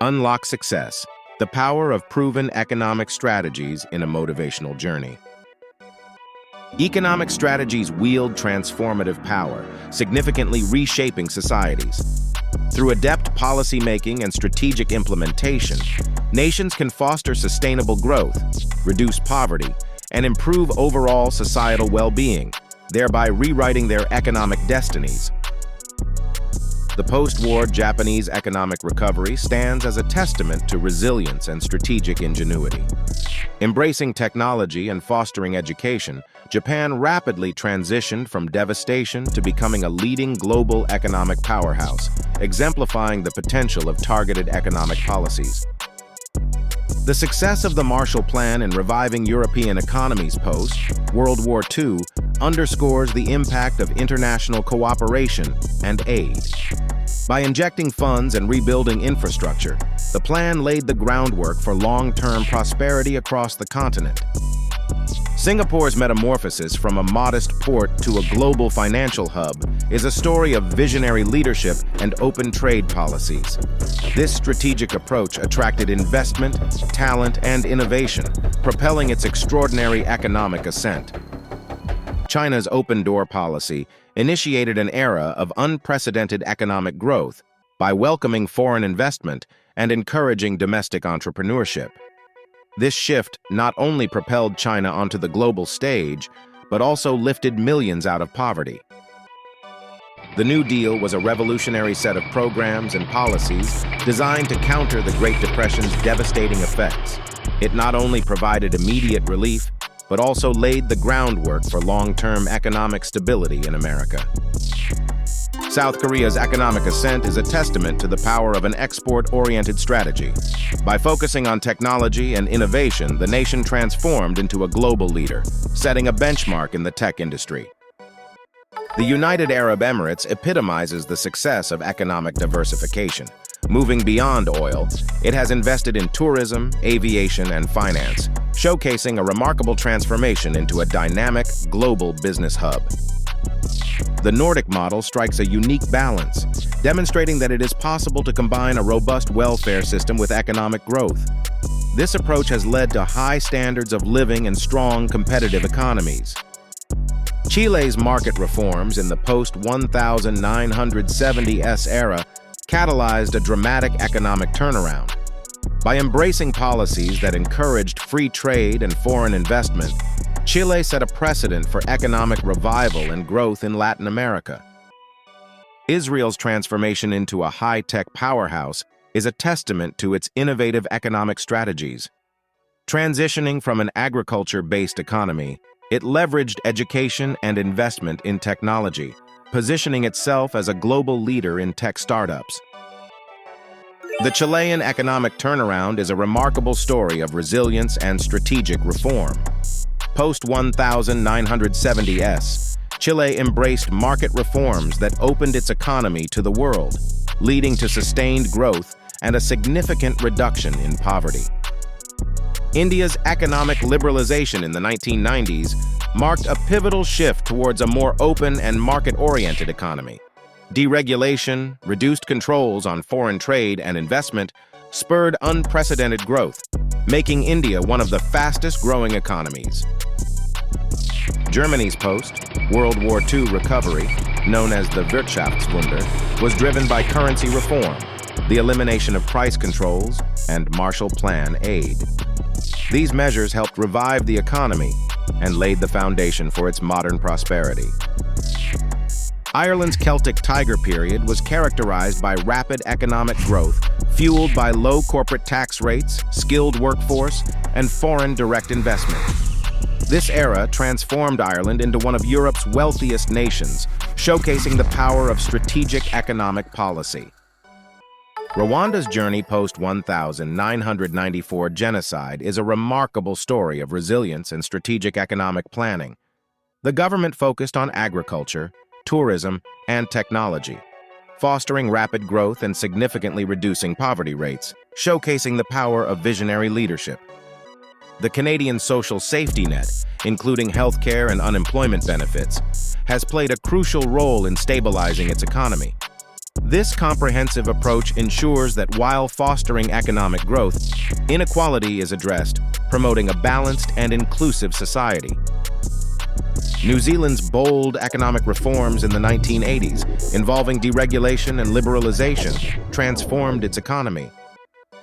Unlock success, the power of proven economic strategies in a motivational journey. Economic strategies wield transformative power, significantly reshaping societies. Through adept policymaking and strategic implementation, nations can foster sustainable growth, reduce poverty, and improve overall societal well-being, thereby rewriting their economic destinies. The post-war Japanese economic recovery stands as a testament to resilience and strategic ingenuity. Embracing technology and fostering education, Japan rapidly transitioned from devastation to becoming a leading global economic powerhouse, exemplifying the potential of targeted economic policies. The success of the Marshall Plan in reviving European economies post-World War II underscores the impact of international cooperation and aid. By injecting funds and rebuilding infrastructure, the plan laid the groundwork for long-term prosperity across the continent. Singapore's metamorphosis from a modest port to a global financial hub is a story of visionary leadership and open trade policies. This strategic approach attracted investment, talent, and innovation, propelling its extraordinary economic ascent. China's open-door policy initiated an era of unprecedented economic growth by welcoming foreign investment and encouraging domestic entrepreneurship. This shift not only propelled China onto the global stage, but also lifted millions out of poverty. The New Deal was a revolutionary set of programs and policies designed to counter the Great Depression's devastating effects. It not only provided immediate relief, but also laid the groundwork for long-term economic stability in America. South Korea's economic ascent is a testament to the power of an export-oriented strategy. By focusing on technology and innovation, the nation transformed into a global leader, setting a benchmark in the tech industry. The United Arab Emirates epitomizes the success of economic diversification. Moving beyond oil, it has invested in tourism, aviation, and finance, showcasing a remarkable transformation into a dynamic, global business hub. The Nordic model strikes a unique balance, demonstrating that it is possible to combine a robust welfare system with economic growth. This approach has led to high standards of living and strong competitive economies. Chile's market reforms in the post-1970s era catalyzed a dramatic economic turnaround. By embracing policies that encouraged free trade and foreign investment, Chile set a precedent for economic revival and growth in Latin America. Israel's transformation into a high-tech powerhouse is a testament to its innovative economic strategies. Transitioning from an agriculture-based economy, it leveraged education and investment in technology, positioning itself as a global leader in tech startups. The Chilean economic turnaround is a remarkable story of resilience and strategic reform. Post-1970s, Chile embraced market reforms that opened its economy to the world, leading to sustained growth and a significant reduction in poverty. India's economic liberalization in the 1990s marked a pivotal shift towards a more open and market-oriented economy. Deregulation, reduced controls on foreign trade and investment spurred unprecedented growth, making India one of the fastest-growing economies. Germany's post-World War II recovery, known as the Wirtschaftswunder, was driven by currency reform, the elimination of price controls, and Marshall Plan aid. These measures helped revive the economy and laid the foundation for its modern prosperity. Ireland's Celtic Tiger period was characterized by rapid economic growth, fueled by low corporate tax rates, skilled workforce, and foreign direct investment. This era transformed Ireland into one of Europe's wealthiest nations, showcasing the power of strategic economic policy. Rwanda's journey post-1994 genocide is a remarkable story of resilience and strategic economic planning. The government focused on agriculture, tourism, and technology, fostering rapid growth and significantly reducing poverty rates, showcasing the power of visionary leadership. The Canadian social safety net, including healthcare and unemployment benefits, has played a crucial role in stabilizing its economy. This comprehensive approach ensures that while fostering economic growth, inequality is addressed, promoting a balanced and inclusive society. New Zealand's bold economic reforms in the 1980s, involving deregulation and liberalization, transformed its economy.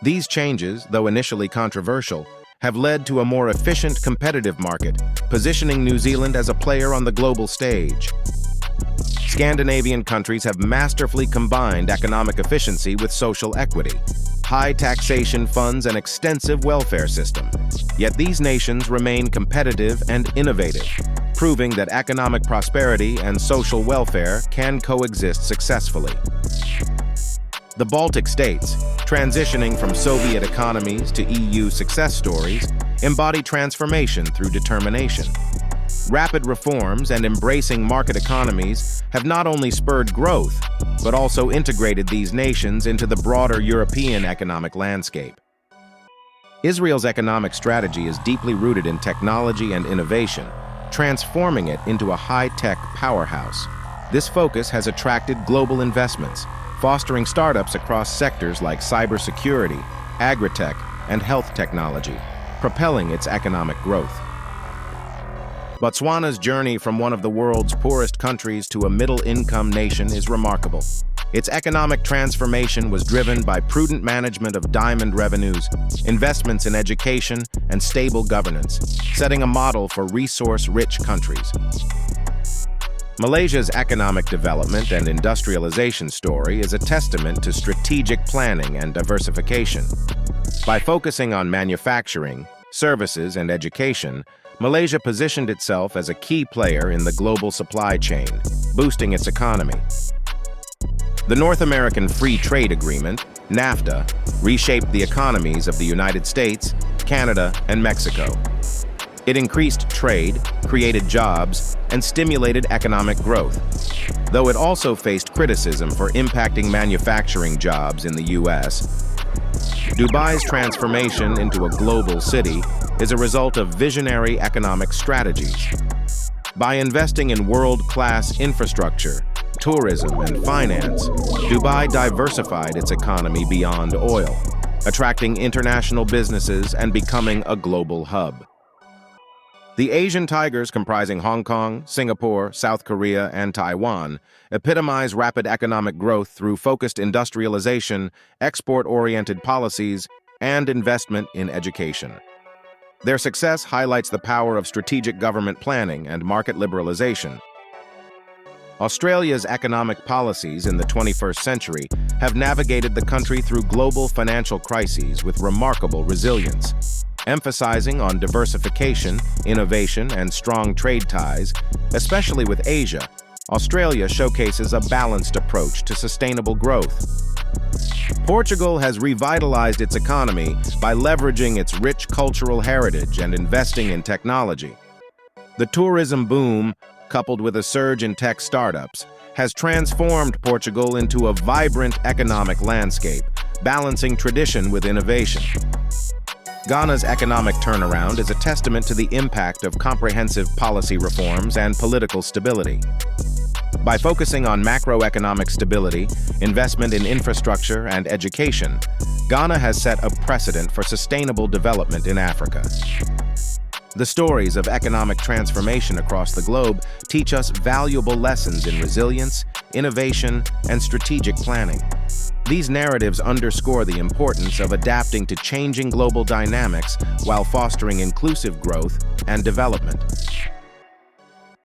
These changes, though initially controversial, have led to a more efficient competitive market, positioning New Zealand as a player on the global stage. Scandinavian countries have masterfully combined economic efficiency with social equity, high taxation funds, and extensive welfare system. Yet these nations remain competitive and innovative, proving that economic prosperity and social welfare can coexist successfully. The Baltic states, transitioning from Soviet economies to EU success stories, embody transformation through determination. Rapid reforms and embracing market economies have not only spurred growth, but also integrated these nations into the broader European economic landscape. Israel's economic strategy is deeply rooted in technology and innovation, transforming it into a high-tech powerhouse. This focus has attracted global investments, fostering startups across sectors like cybersecurity, agritech, and health technology, propelling its economic growth. Botswana's journey from one of the world's poorest countries to a middle-income nation is remarkable. Its economic transformation was driven by prudent management of diamond revenues, investments in education, and stable governance, setting a model for resource-rich countries. Malaysia's economic development and industrialization story is a testament to strategic planning and diversification. By focusing on manufacturing, services, and education, Malaysia positioned itself as a key player in the global supply chain, boosting its economy. The North American Free Trade Agreement, NAFTA, reshaped the economies of the United States, Canada, and Mexico. It increased trade, created jobs, and stimulated economic growth, though it also faced criticism for impacting manufacturing jobs in the U.S. Dubai's transformation into a global city is a result of visionary economic strategies. By investing in world-class infrastructure, tourism, and finance, Dubai diversified its economy beyond oil, attracting international businesses and becoming a global hub. The Asian tigers comprising Hong Kong, Singapore, South Korea, and Taiwan epitomize rapid economic growth through focused industrialization, export-oriented policies, and investment in education. Their success highlights the power of strategic government planning and market liberalization. Australia's economic policies in the 21st century have navigated the country through global financial crises with remarkable resilience. Emphasizing on diversification, innovation, and strong trade ties, especially with Asia, Australia showcases a balanced approach to sustainable growth. Portugal has revitalized its economy by leveraging its rich cultural heritage and investing in technology. The tourism boom, coupled with a surge in tech startups, has transformed Portugal into a vibrant economic landscape, balancing tradition with innovation. Ghana's economic turnaround is a testament to the impact of comprehensive policy reforms and political stability. By focusing on macroeconomic stability, investment in infrastructure, and education, Ghana has set a precedent for sustainable development in Africa. The stories of economic transformation across the globe teach us valuable lessons in resilience, innovation, and strategic planning. These narratives underscore the importance of adapting to changing global dynamics while fostering inclusive growth and development.